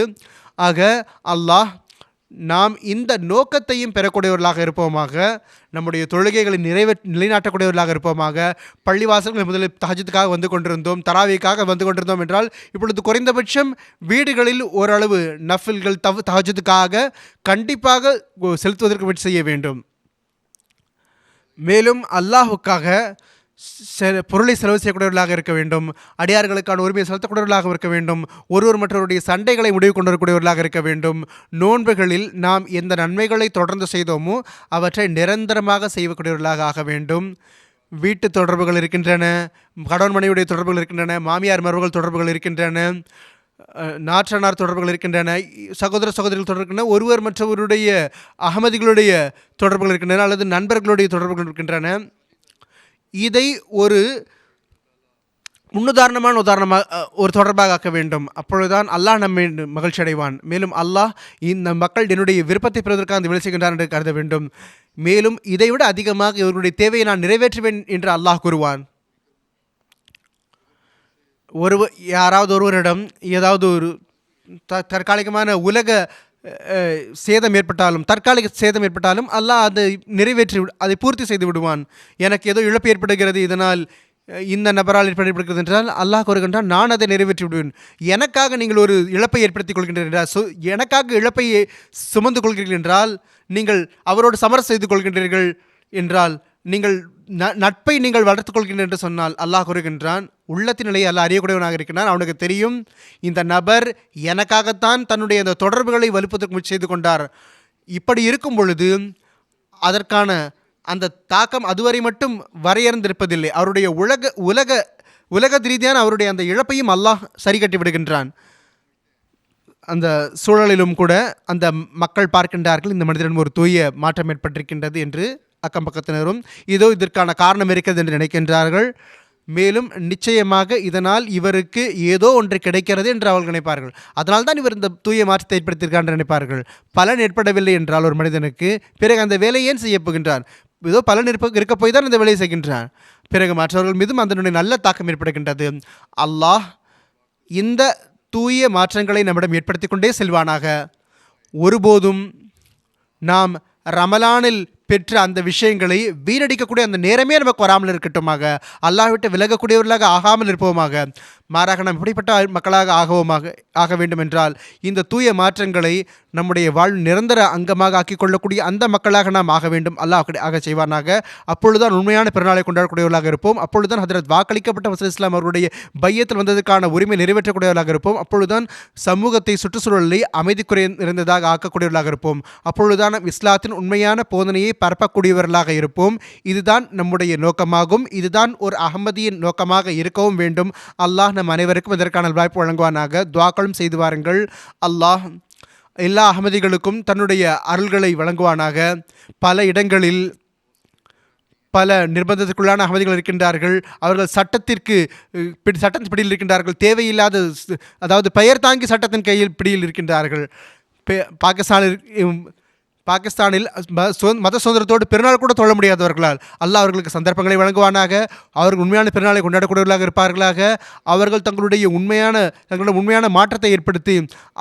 ஆக அல்லாஹ் நாம் இந்த நோக்கத்தையும் பெறக்கூடியவர்களாக இருப்போமாக, நம்முடைய தொழுகைகளை நிலைநாட்டக்கூடியவர்களாக இருப்போமாக. பள்ளிவாசல்கள் முதலில் தஹஜ்ஜுதுக்காக வந்து கொண்டிருந்தோம், தராவிக்காக வந்து கொண்டிருந்தோம் என்றால் இப்பொழுது குறைந்தபட்சம் வீடுகளில் ஓரளவு நஃபில்கள் தஹஜ்ஜுதுக்காக கண்டிப்பாக செலுத்துவதற்கு முயற்சி செய்ய வேண்டும். மேலும் அல்லாஹுக்காக பொருளை செலவு செய்யக்கூடியவர்களாக இருக்க வேண்டும். அடியார்களுக்கான உரிமையை செலுத்தக்கூடியவர்களாக இருக்க வேண்டும். ஒருவர் மற்றவருடைய சண்டைகளை முடிவு கொண்டு வரக்கூடியவர்களாக இருக்க வேண்டும். நோன்புகளில் நாம் எந்த நன்மைகளை தொடர்ந்து செய்தோமோ அவற்றை நிரந்தரமாக செய்யக்கூடியவர்களாக ஆக வேண்டும். வீட்டு தொடர்புகள் இருக்கின்றன, கணவன் மனைவியுடைய தொடர்புகள் இருக்கின்றன, மாமியார் மருமகள் தொடர்புகள் இருக்கின்றன, நாற்றனார் தொடர்புகள் இருக்கின்றன, சகோதர சகோதரிகள் தொடர்பு இருக்கின்றன, ஒருவர் மற்றவருடைய அகமதிகளுடைய தொடர்புகள் இருக்கின்றன, அல்லது நண்பர்களுடைய தொடர்புகள் இருக்கின்றன. இதை ஒரு முன்னுதாரணமான ஒரு தொடர்பாக ஆக்க வேண்டும். அப்பொழுதுதான் அல்லாஹ் நம்மை மகிழ்ச்சி அடைவான். மேலும் அல்லாஹ் இந்த மக்கள் என்னுடைய விருப்பத்தை பெறுவதற்காக அந்த வேலை செய்கின்றான் என்று கருத வேண்டும். மேலும் இதைவிட அதிகமாக இவர்களுடைய தேவையை நான் நிறைவேற்றுவேன் என்று அல்லாஹ் கூறுவான். யாராவது ஒருவரிடம் ஏதாவது ஒரு தற்காலிகமான உலக சேதம் ஏற்பட்டாலும், தற்காலிக சேதம் ஏற்பட்டாலும் அல்லாஹ் அதை நிறைவேற்றி அதை பூர்த்தி செய்து விடுவான். எனக்கு ஏதோ இழப்பு ஏற்படுகிறது, இதனால் இந்த நபரால் ஏற்படுகிறது என்றால் அல்லாஹ் கூறுகின்றான், நான் அதை நிறைவேற்றி விடுவேன். எனக்காக நீங்கள் ஒரு இழப்பை ஏற்படுத்திக் கொள்கின்றீர்கள் என்றால், எனக்காக இழப்பை சுமந்து கொள்கிறீர்கள் என்றால், நீங்கள் அவரோடு சமரசம் செய்து கொள்கின்றீர்கள் என்றால், நீங்கள் நட்பை நீங்கள் வளர்த்துக் கொள்கின்றீர்கள் என்று சொன்னால் அல்லாஹ் கூறுகின்றான், உள்ளத்தின் நிலையை அல்லாஹ் அறியக்கூடியவனாக இருக்கிறான். அவனுக்கு தெரியும் இந்த நபர் எனக்காகத்தான் தன்னுடைய அந்த தொடர்புகளை வலுப்பதற்கு முயற்சி செய்து கொண்டார். இப்படி இருக்கும் பொழுது அதற்கான அந்த தாக்கம் அதுவரை மட்டும் வரையறுந்திருப்பதில்லை. அவருடைய உலக ரீதியான அவருடைய அந்த இழப்பையும் அல்லாஹ் சரி கட்டி விடுகின்றான். அந்த சூழலிலும் கூட அந்த மக்கள் பார்க்கின்றார்கள், இந்த மனிதனிடம் ஒரு தூய மாற்றம் ஏற்பட்டிருக்கின்றது என்று. அக்கம் பக்கத்தினரும் இதோ இதற்கான காரணம் இருக்கிறது என்று நினைக்கின்றார்கள். மேலும் நிச்சயமாக இதனால் இவருக்கு ஏதோ ஒன்று கிடைக்கிறது என்று அவர்கள் நினைப்பார்கள். அதனால் தான் இவர் இந்த தூய மாற்றத்தை ஏற்படுத்தியிருக்கார் என்று நினைப்பார்கள். பலன் ஏற்படவில்லை என்றால் ஒரு மனிதனுக்கு பிறகு அந்த வேலையை ஏன் செய்ய போகின்றான்? ஏதோ பலன் இருக்க போய் தான் இந்த வேலையை செய்கின்றான். பிறகு மற்றவர்கள் மீதும் அதனுடைய நல்ல தாக்கம் ஏற்படுகின்றது. அல்லாஹ் இந்த தூய மாற்றங்களை நம்மிடம் ஏற்படுத்தி கொண்டே செல்வானாக. ஒருபோதும் நாம் ரமலானில் பெற்ற அந்த விஷயங்களை வீணடிக்கக்கூடிய அந்த நேரமே நமக்கு வராமல் இருக்கட்டுமாக. அல்லாஹ் விட்டு விலகக்கூடியவர்களாக ஆகாமல் இருப்போமாக. மாறாக நாம் இப்படிப்பட்ட மக்களாக ஆக வேண்டும் என்றால் இந்த தூய மாற்றங்களை நம்முடைய வாழ்வு நிரந்தர அங்கமாக ஆக்கிக் கொள்ளக்கூடிய அந்த மக்களாக நாம் ஆக வேண்டும். அல்லாஹ் ஆக செய்வானாக. அப்பொழுதுதான் உண்மையான பிறநாளை கொண்டாடக்கூடியவர்களாக இருப்போம். அப்பொழுதுதான் ஹதரத் வாக்களிக்கப்பட்ட மசீஹ் இஸ்லாம் அவருடைய பையத்தில் வந்ததற்கான உரிமை நிறைவேற்றக்கூடியவர்களாக இருப்போம். அப்பொழுதுதான் சமூகத்தை சுற்றுச்சூழலை அமைதிக்குறை இருந்ததாக ஆக்கக்கூடியவர்களாக இருப்போம். அப்பொழுதுதான் இஸ்லாத்தின் உண்மையான போதனையை பரப்பக்கூடியவர்களாக இருப்போம். இதுதான் நம்முடைய நோக்கமாகும். இதுதான் ஒரு அகமதியின் நோக்கமாக இருக்கவும் வேண்டும். அல்லாஹ் நம் அனைவருக்கும் இதற்கான வாய்ப்பு வழங்குவானாக. துஆக்களும் செய்து வாருங்கள். அல்லாஹ் எல்லா அகமதிகளுக்கும் தன்னுடைய அருள்களை வழங்குவானாக. பல இடங்களில் பல நிர்பந்தத்திற்குள்ளான அகமதிகள் இருக்கின்றார்கள். அவர்கள் சட்டத்தின் பிடியில் இருக்கின்றார்கள். தேவையில்லாத, அதாவது பெயர் தாங்கி சட்டத்தின் கையில் பிடியில் இருக்கின்றார்கள். பாகிஸ்தானில் மத சுதந்திரத்தோடு பெருநாள் கூட தொழ முடியாதவர்களால் அல்லாஹ் அவர்களுக்கு சந்தர்ப்பங்களை வழங்குவானாக. அவர்கள் உண்மையான பெருநாளை கொண்டாடக்கூடியவர்களாக இருப்பார்களாக. அவர்கள் தங்களுடைய உண்மையான மாற்றத்தை ஏற்படுத்தி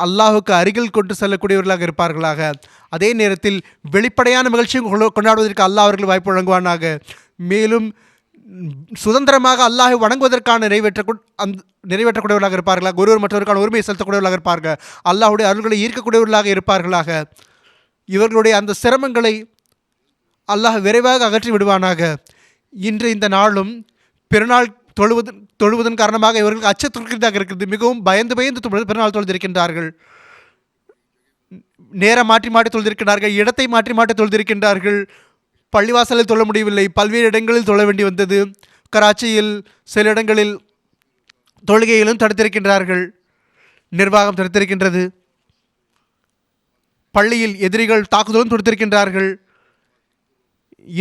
அல்லாஹுக்கு அருகில் கொண்டு செல்லக்கூடியவர்களாக இருப்பார்களாக. அதே நேரத்தில் வெளிப்படையான மகிழ்ச்சியும் கொண்டாடுவதற்கு அல்லாஹ் அவர்கள் வாய்ப்பு வழங்குவானாக. மேலும் சுதந்திரமாக அல்லாஹை வணங்குவதற்கான நிறைவேற்றக்கூடியவர்களாக இருப்பார்களாக. ஒருவர் மற்றவருக்கான உரிமையை செலுத்தக்கூடியவர்களாக இருப்பார்கள். அல்லாஹுடைய அருள்களை ஈர்க்கக்கூடியவர்களாக இருப்பார்களாக. இவர்களுடைய அந்த சிரமங்களை அல்லாஹ் விரைவாக அகற்றி விடுவானாக. இன்று இந்த நாளும் பெருநாள் தொழுவதன் காரணமாக இவர்களுக்கு அச்சத்துக்குரியதாக இருக்கிறது. மிகவும் பயந்து பெருநாள் தொழுதிருக்கின்றார்கள். நேரம் மாற்றி தொழுதிருக்கிறார்கள். இடத்தை மாற்றி தொழுதிருக்கின்றார்கள். பள்ளிவாசலில் தொழ முடியவில்லை. பல்வேறு இடங்களில் தொழ வேண்டி வந்தது. கராச்சியில் சில இடங்களில் தொழுகையிலும் தடுத்திருக்கின்றார்கள். நிர்வாகம் தடுத்திருக்கின்றது. பள்ளியில் எதிரிகள் தாக்குதலும் தொடுத்திருக்கின்றார்கள்.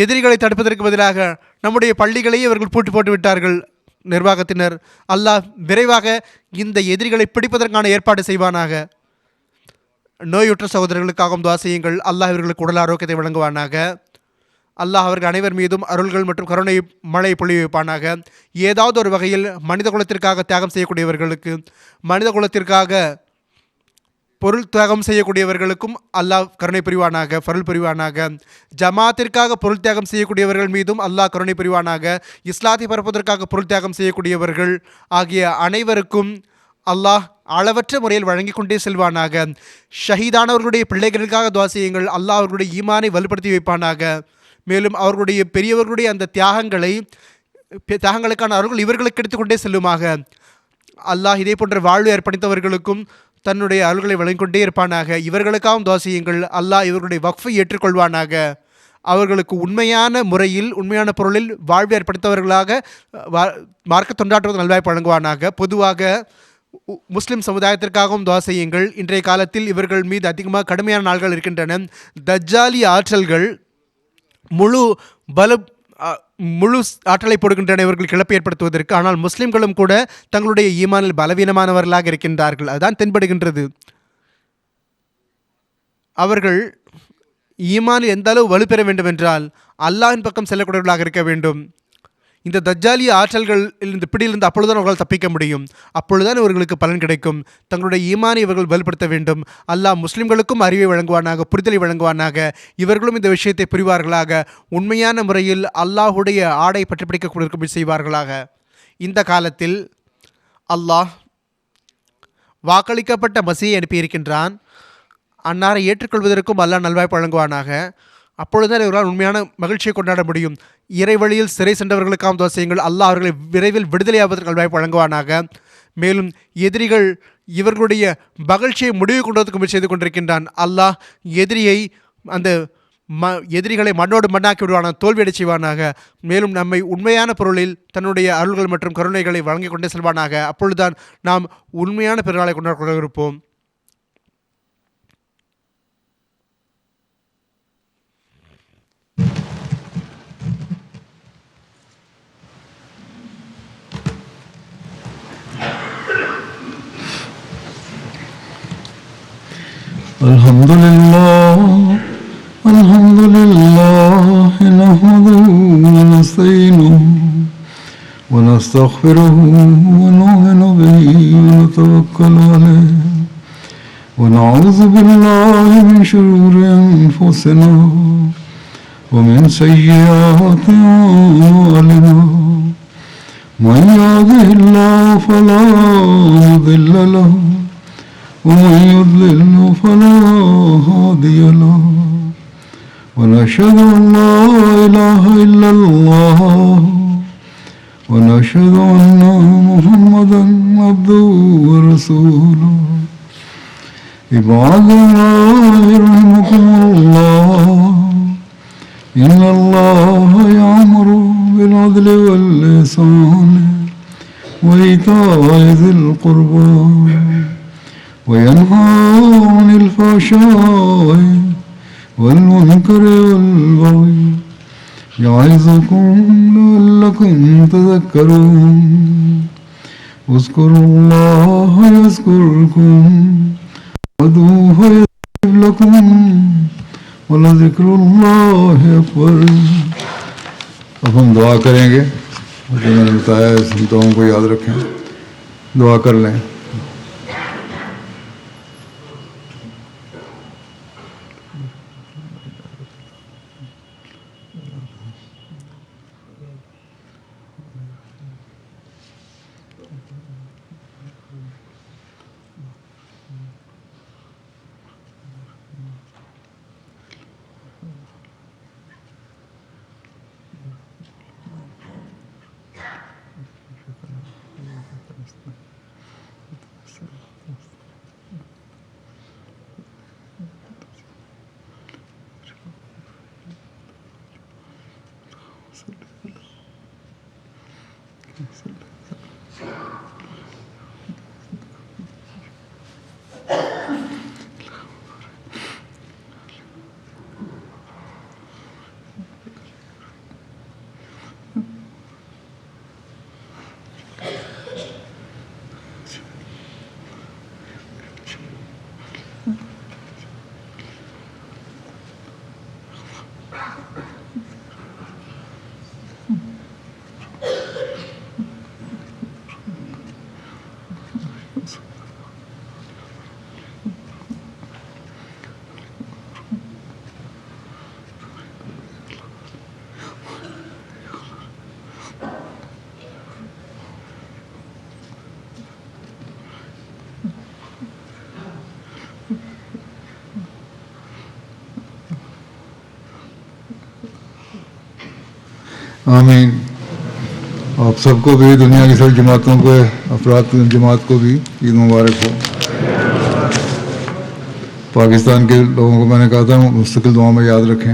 எதிரிகளை தடுப்பதற்கு பதிலாக நம்முடைய பள்ளிகளையே இவர்கள் பூட்டி போட்டு விட்டார்கள் நிர்வாகத்தினர். அல்லாஹ் விரைவாக இந்த எதிரிகளை பிடிப்பதற்கான ஏற்பாடு செய்வானாக. நோயுற்ற சகோதரர்களுக்காகவும் துஆ செய்யுங்கள். அல்லாஹ் இவர்களுக்கு உடல் ஆரோக்கியத்தை வழங்குவானாக. அல்லாஹ் அவர்கள் அனைவர் மீதும் அருள்கள் மற்றும் கருணை மழை பொழிவு வைப்பானாக. ஏதாவது ஒரு வகையில் மனித குலத்திற்காக தியாகம் செய்யக்கூடியவர்களுக்கு, மனித குலத்திற்காக பொருள் தியாகம் செய்யக்கூடியவர்களுக்கும் அல்லாஹ் கருணை புரிவானாக, ஃபருள் புரிவானாக. ஜமாத்திற்காக பொருள் தியாகம் செய்யக்கூடியவர்கள் மீதும் அல்லாஹ் கருணை புரிவானாக. இஸ்லாத்தை பரப்புவதற்காக பொருள் தியாகம் செய்யக்கூடியவர்கள் ஆகிய அனைவருக்கும் அல்லாஹ் அளவற்ற முறையில் வழங்கி கொண்டே செல்வானாக. ஷஹீதானவர்களுடைய பிள்ளைகளுக்காக துஆ செய்யுங்கள். அல்லாஹ் அவர்களுடைய ஈமானை வலுப்படுத்தி வைப்பானாக. மேலும் அவர்களுடைய பெரியவர்களுடைய அந்த தியாகங்களுக்கான அருள்கள் இவர்களுக்கு எடுத்துக்கொண்டே செல்லுமாக. அல்லாஹ் இதே போன்ற வாழ்வு அர்ப்பணித்தவர்களுக்கும் தன்னுடைய அருள்களை வழங்கிக்கொண்டே இருப்பானாக. இவர்களுக்காகவும் துஆ செய்யுங்கள். அல்லாஹ் இவர்களுடைய வக்ஃபை ஏற்றுக்கொள்வானாக. அவர்களுக்கு உண்மையான முறையில் உண்மையான பொருளில் வாழ்வை அர்ப்பணித்தவர்களாக மார்க்க தொண்டாற்றுவது நல்வாய்ப்பு வழங்குவானாக. பொதுவாக முஸ்லிம் சமுதாயத்திற்காகவும் துஆ செய்யுங்கள். இன்றைய காலத்தில் இவர்கள் மீது அதிகமாக கடுமையான நாள்கள் இருக்கின்றன. தஜ்ஜாலி ஆற்றல்கள் முழு ஆற்றலை போடுகின்றன இவர்கள் இழப்பை ஏற்படுத்துவதற்கு. ஆனால் முஸ்லிம்களும் கூட தங்களுடைய ஈமானில் பலவீனமானவர்களாக இருக்கின்றார்கள். அதுதான் தென்படுகின்றது. அவர்கள் ஈமானில் எந்த அளவு வலுப்பெற வேண்டும் என்றால் அல்லாஹ்வின் பக்கம் செல்லக்கூடியவர்களாக இருக்க வேண்டும். இந்த தஜ்ஜாலிய ஆற்றல்கள் இந்த பிடியிலிருந்து அப்பொழுதுதான் அவர்கள் தப்பிக்க முடியும். அப்பொழுதுதான் இவர்களுக்கு பலன் கிடைக்கும். தங்களுடைய ஈமானை இவர்கள் வலுப்படுத்த வேண்டும். அல்லாஹ் முஸ்லிம்களுக்கும் அறிவை வழங்குவானாக, புரிதலை வழங்குவானாக. இவர்களும் இந்த விஷயத்தை புரிவார்களாக. உண்மையான முறையில் அல்லாஹுடைய ஆடை பற்றி பிடிக்க செய்வார்களாக. இந்த காலத்தில் அல்லாஹ் வாக்களிக்கப்பட்ட மசீயை அனுப்பியிருக்கின்றான். அன்னாரை ஏற்றுக்கொள்வதற்கும் அல்லாஹ் நல்வாய்ப்பு வழங்குவானாக. அப்பொழுதுதான் இவர்களால் உண்மையான மகிழ்ச்சியை கொண்டாட முடியும். இறை வழியில் சிறை சென்றவர்களுக்காக துவா செய்யுங்கள். அல்லாஹ் அவர்களை விரைவில் விடுதலையாவதற்கு நல்வாய்ப்பு வழங்குவானாக. மேலும் எதிரிகள் இவர்களுடைய மகிழ்ச்சியை முடிவு கொண்டதற்கு முயற்சி செய்து கொண்டிருக்கின்றான். அல்லாஹ் எதிரிகளை மண்ணோடு மண்ணாக்கி விடுவானாக, தோல்வியடை செய்வானாக. மேலும் நம்மை உண்மையான பொருளில் தன்னுடைய அருள்கள் மற்றும் கருணைகளை வழங்கிக் கொண்டே செல்வானாக. அப்பொழுதுதான் நாம் உண்மையான பெருநாளை கொண்டாட இருப்போம். الحمد لله نحمده ونستعينه ونستغفره ونؤمن به ونتوكل عليه ونعوذ بالله من شرور أنفسنا ومن سيئات أعمالنا من يهده الله فلا مضل له ومن يضلل فلا هادي له ونشهد أن لا إله إلا الله ونشهد أن محمدا عبده ورسوله عباد الله رحمكم الله إن الله يأمر بالعدل والإحسان وإيتاء ذي القربى وينهى عن الفحشاء والمنكر والبغي يعظكم لعلكم تذكرون اذكروا الله يذكركم وادعوه يستجب لكم ولذكر الله أكبر. अब हम दुआ करेंगे. जो मैंने बताया इस दुआओं को याद रखें, दुआ कर लें. आमीन. आप सबको भी, दुनिया की सभी जमातों को, अफराद जमात को भी ईद मुबारक हो. पाकिस्तान के लोगों को मैंने कहा था मुस्तकिल दुआ में याद रखें.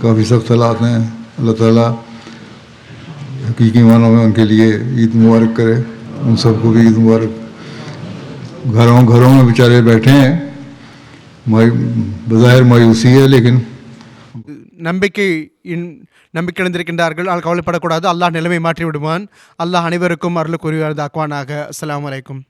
काफ़ी सख्त हालात हैं. अल्लाह ताला हकीकी मानों में उनके लिए ईद मुबारक करे. उन सबको भी ईद मुबारक. घरों में बेचारे बैठे हैं. बज़ाहिर मायूसी है, लेकिन நம்பிக்கை இழந்திருக்கின்றார்கள். ஆனால் கவலைப்படக்கூடாது. அல்லாஹ் நிலைமை மாற்றி விடுவான். அல்லாஹ் அனைவருக்கும் அருள் கூறியதாக்குவானாக. அஸ்ஸலாமு அலைக்கும்.